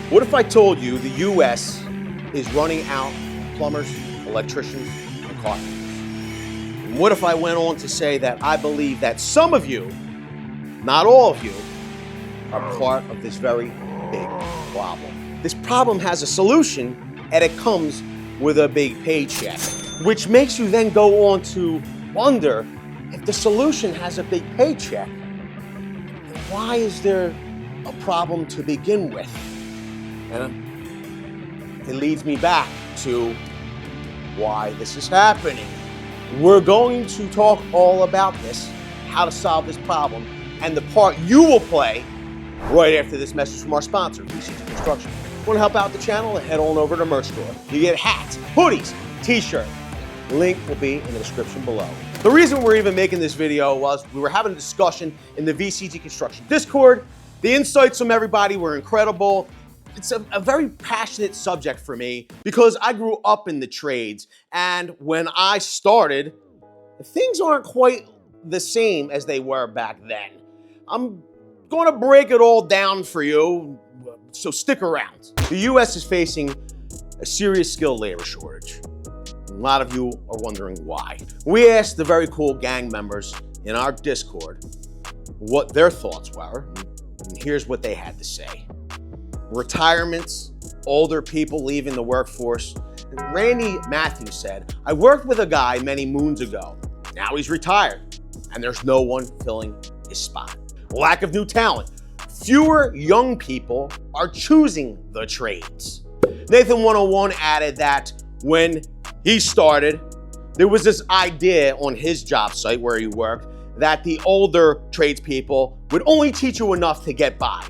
What if I told you the U.S. is running out of plumbers, electricians, and carpenters? And what if I went on to say that I believe that some of you, not all of you, are part of this very big problem? This problem has a solution, and it comes with a big paycheck, which makes you then go on to wonder, if the solution has a big paycheck, then why is there a problem to begin with? And it leads me back to why this is happening. We're going to talk all about this, how to solve this problem, and the part you will play right after this message from our sponsor, VCG Construction. Want to help out the channel? Head on over to the merch store. You get hats, hoodies, t-shirt. Link will be in the description below. The reason we're even making this video was we were having a discussion in the VCG Construction Discord. The insights from everybody were incredible. It's a very passionate subject for me because I grew up in the trades, and when I started, things aren't quite the same as they were back then. I'm going to break it all down for you, so stick around. The U.S. is facing a serious skilled labor shortage. A lot of you are wondering why. We asked the very cool gang members in our Discord what their thoughts were, and here's what they had to say. Retirements, older people leaving the workforce. And Randy Matthews said, I worked with a guy many moons ago. Now he's retired, and there's no one filling his spot. Lack of new talent. Fewer young people are choosing the trades. Nathan 101 added that when he started, there was this idea on his job site where he worked that the older tradespeople would only teach you enough to get by.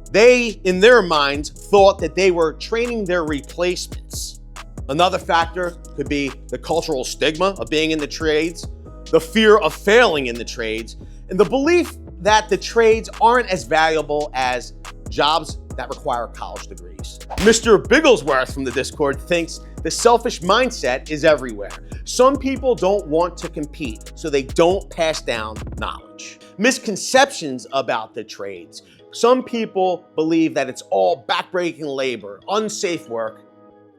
They, in their minds, thought that they were training their replacements. Another factor could be the cultural stigma of being in the trades, the fear of failing in the trades, and the belief that the trades aren't as valuable as jobs that require college degrees. Mr. Bigglesworth from the Discord thinks the selfish mindset is everywhere. Some people don't want to compete, so they don't pass down knowledge. Misconceptions about the trades. Some people believe that it's all backbreaking labor, unsafe work,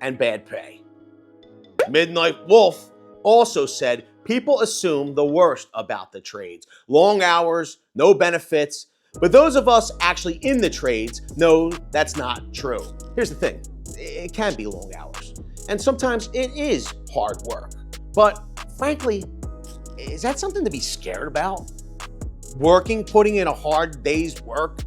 and bad pay. Midnight Wolf also said people assume the worst about the trades. Long hours, no benefits, but those of us actually in the trades know that's not true. Here's the thing, it can be long hours, and sometimes it is hard work. But frankly, is that something to be scared about? Working, putting in a hard day's work,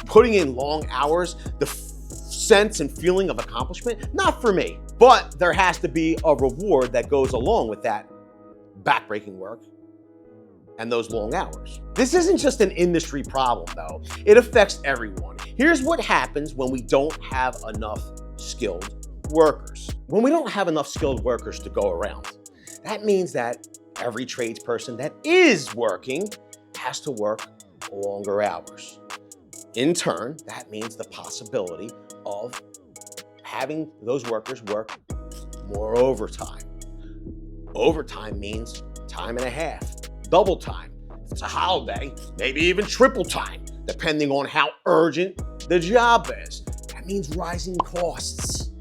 putting in long hours, the sense and feeling of accomplishment? Not for me. But there has to be a reward that goes along with that backbreaking work and those long hours. This isn't just an industry problem though. It affects everyone. Here's what happens when we don't have enough skilled workers. When we don't have enough skilled workers to go around, that means that every tradesperson that is working has to work longer hours. In turn, that means the possibility of having those workers work more overtime. Overtime means time and a half, double time. If it's a holiday, maybe even triple time, depending on how urgent the job is. That means rising costs.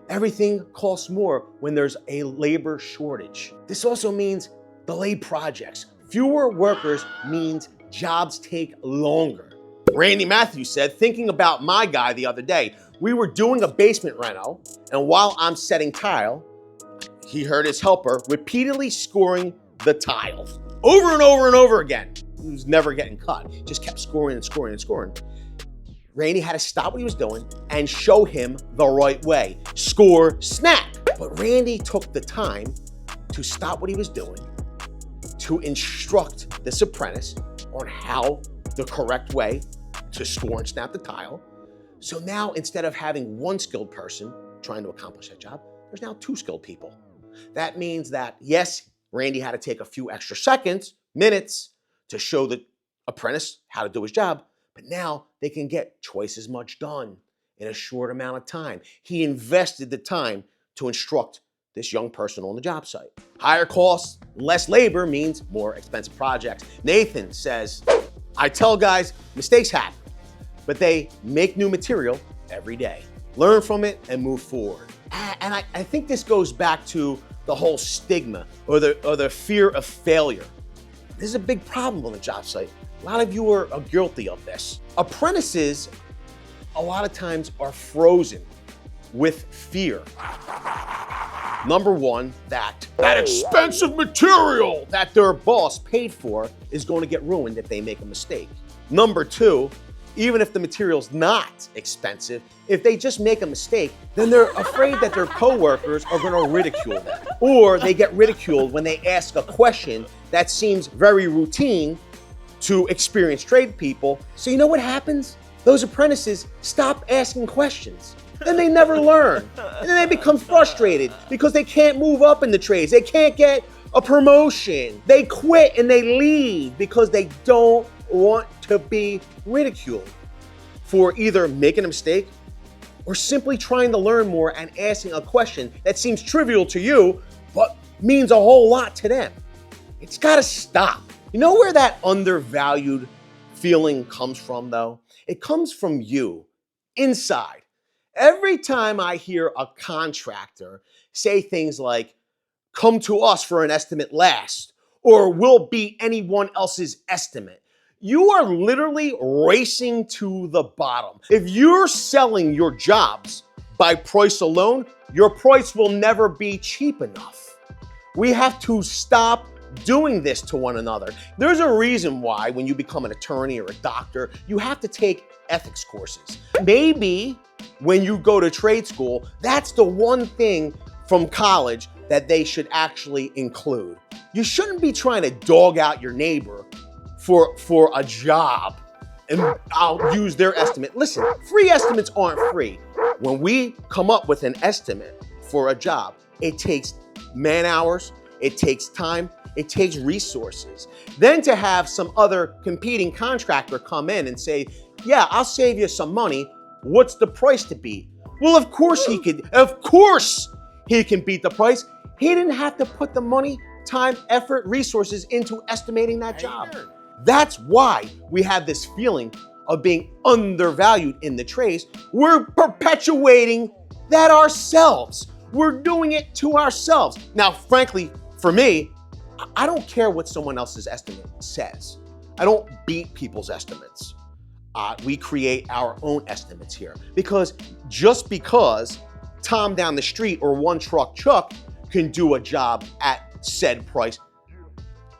Everything costs more when there's a labor shortage. This also means delayed projects. Fewer workers means jobs take longer. Randy Matthews said, thinking about my guy the other day, we were doing a basement reno, and while I'm setting tile, he heard his helper repeatedly scoring the tile over and over and over again. He was never getting cut, just kept scoring and scoring and scoring. Randy had to stop what he was doing and show him the right way. Score, snap. But Randy took the time to stop what he was doing to instruct this apprentice on how the correct way to score and snap the tile. So now instead of having one skilled person trying to accomplish that job, there's now two skilled people. That means that, yes, Randy had to take a few extra seconds, minutes, to show the apprentice how to do his job, but now they can get twice as much done in a short amount of time. He invested the time to instruct this young person on the job site. Higher costs, less labor means more expensive projects. Nathan says, I tell guys, mistakes happen, but they make new material every day. learn from it, and move forward. And I think this goes back to the whole stigma or the fear of failure. This is a big problem on the job site. A lot of you are guilty of this. Apprentices, a lot of times, are frozen with fear. Number one, that expensive material that their boss paid for is going to get ruined if they make a mistake. Number two, even if the material's not expensive, if they just make a mistake, then they're afraid that their coworkers are going to ridicule them. Or they get ridiculed when they ask a question that seems very routine to experienced trade people. So you know what happens? Those apprentices stop asking questions. Then they never learn. And then they become frustrated because they can't move up in the trades. They can't get a promotion. They quit and they leave because they don't want to be ridiculed for either making a mistake or simply trying to learn more and asking a question that seems trivial to you, but means a whole lot to them. It's gotta stop. You know where that undervalued feeling comes from though? It comes from you, inside. Every time I hear a contractor say things like, come to us for an estimate last, or we'll beat anyone else's estimate, you are literally racing to the bottom. If you're selling your jobs by price alone, your price will never be cheap enough. We have to stop doing this to one another. There's a reason why when you become an attorney or a doctor, you have to take ethics courses. Maybe when you go to trade school, that's the one thing from college that they should actually include. You shouldn't be trying to dog out your neighbor for a job and I'll use their estimate. Listen, free estimates aren't free. When we come up with an estimate for a job, it takes man hours, it takes time, it takes resources. Then to have some other competing contractor come in and say, yeah, I'll save you some money. What's the price to beat? Well, of course he can beat the price. He didn't have to put the money, time, effort, resources into estimating that job. That's why we have this feeling of being undervalued in the trades. We're perpetuating that ourselves. We're doing it to ourselves. Now, frankly, for me, I don't care what someone else's estimate says. I don't beat people's estimates. We create our own estimates here because just because Tom down the street or one truck Chuck can do a job at said price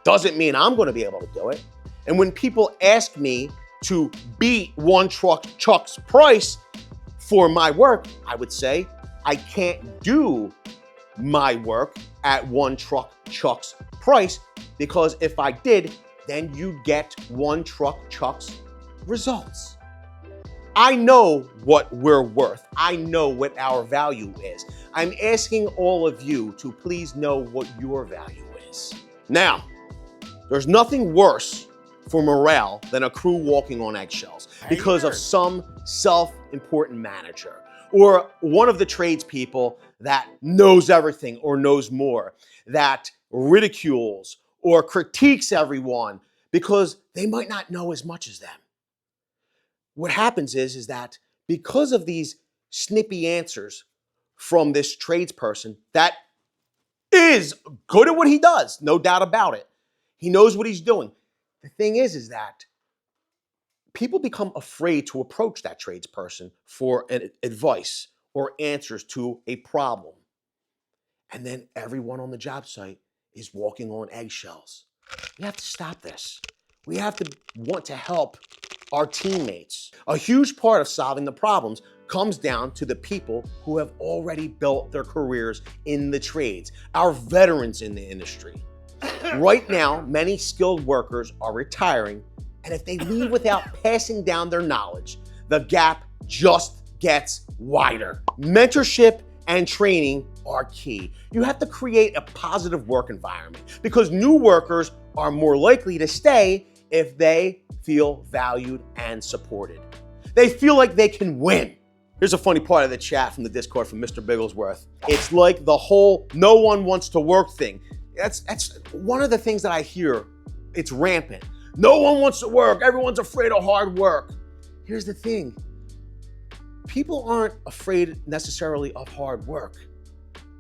doesn't mean I'm going to be able to do it. And when people ask me to beat one truck Chuck's price for my work, I would say I can't do my work at one truck Chuck's price because if I did, then you get one truck Chuck's results. I know what we're worth. I know what our value is. I'm asking all of you to please know what your value is. Now, there's nothing worse for morale than a crew walking on eggshells because of some self-important manager or one of the tradespeople that knows everything or knows more, that ridicules or critiques everyone because they might not know as much as them. What happens is that because of these snippy answers from this tradesperson that is good at what he does, no doubt about it. He knows what he's doing. The thing is that people become afraid to approach that tradesperson for advice or answers to a problem. And then everyone on the job site is walking on eggshells. We have to stop this. We have to want to help our teammates. A huge part of solving the problems comes down to the people who have already built their careers in the trades, our veterans in the industry. Right now, many skilled workers are retiring, and if they leave without passing down their knowledge, the gap just gets wider. Mentorship and training are key. You have to create a positive work environment because new workers are more likely to stay if they feel valued and supported. They feel like they can win. Here's a funny part of the chat from the Discord from Mr. Bigglesworth. It's like the whole no one wants to work thing. That's one of the things that I hear. It's rampant. No one wants to work. Everyone's afraid of hard work. Here's the thing. People aren't afraid necessarily of hard work.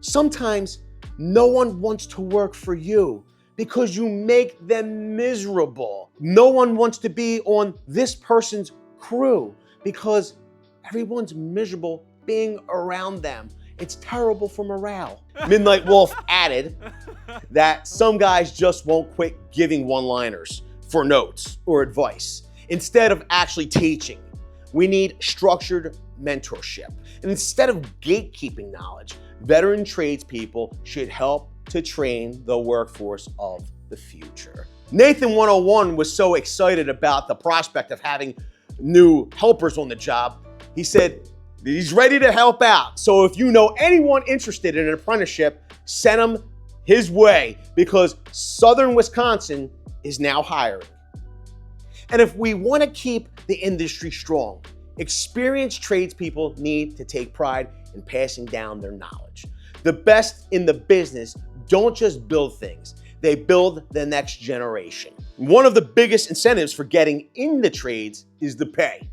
Sometimes no one wants to work for you because you make them miserable. No one wants to be on this person's crew because everyone's miserable being around them. It's terrible for morale. Midnight Wolf added that some guys just won't quit giving one-liners for notes or advice instead of actually teaching. We need structured mentorship. And instead of gatekeeping knowledge, veteran tradespeople should help to train the workforce of the future. Nathan 101 was so excited about the prospect of having new helpers on the job. He said he's ready to help out. So if you know anyone interested in an apprenticeship, send them his way because Southern Wisconsin is now hiring. And if we want to keep the industry strong, experienced tradespeople need to take pride in passing down their knowledge. The best in the business don't just build things, they build the next generation. One of the biggest incentives for getting in the trades is the pay.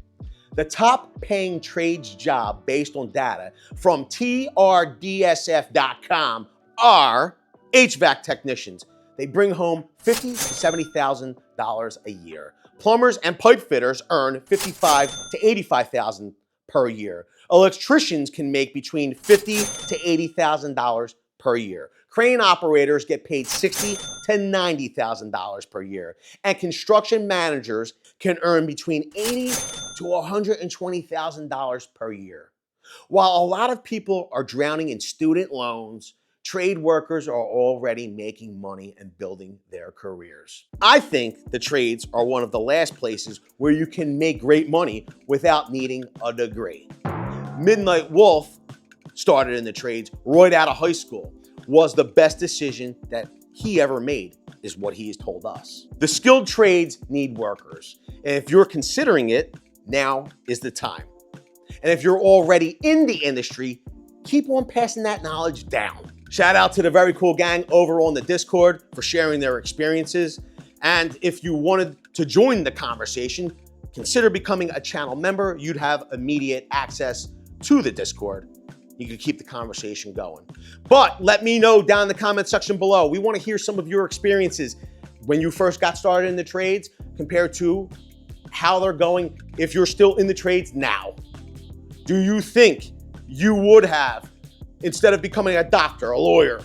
The top paying trades job based on data from TRDSF.com are HVAC technicians. They bring home $50,000 to $70,000 a year. Plumbers and pipe fitters earn $55,000 to $85,000 per year. Electricians can make between $50,000 to $80,000 per year. Crane operators get paid $60,000 to $90,000 per year. And construction managers can earn between $80,000 to $120,000 per year. While a lot of people are drowning in student loans, trade workers are already making money and building their careers. I think the trades are one of the last places where you can make great money without needing a degree. Midnight Wolf started in the trades right out of high school. Was the best decision that he ever made, is what he has told us. The skilled trades need workers. And if you're considering it, now is the time. And if you're already in the industry, keep on passing that knowledge down. Shout out to the very cool gang over on the Discord for sharing their experiences. And if you wanted to join the conversation, consider becoming a channel member. You'd have immediate access to the Discord. You could keep the conversation going. But let me know down in the comment section below. We want to hear some of your experiences when you first got started in the trades compared to how they're going if you're still in the trades now. Do you think you would have, instead of becoming a doctor, a lawyer,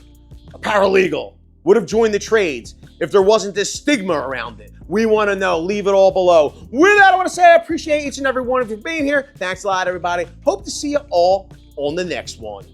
a paralegal, would have joined the trades if there wasn't this stigma around it? We want to know. Leave it all below. With that, I want to say I appreciate each and every one of you being here. Thanks a lot, everybody. Hope to see you all on the next one.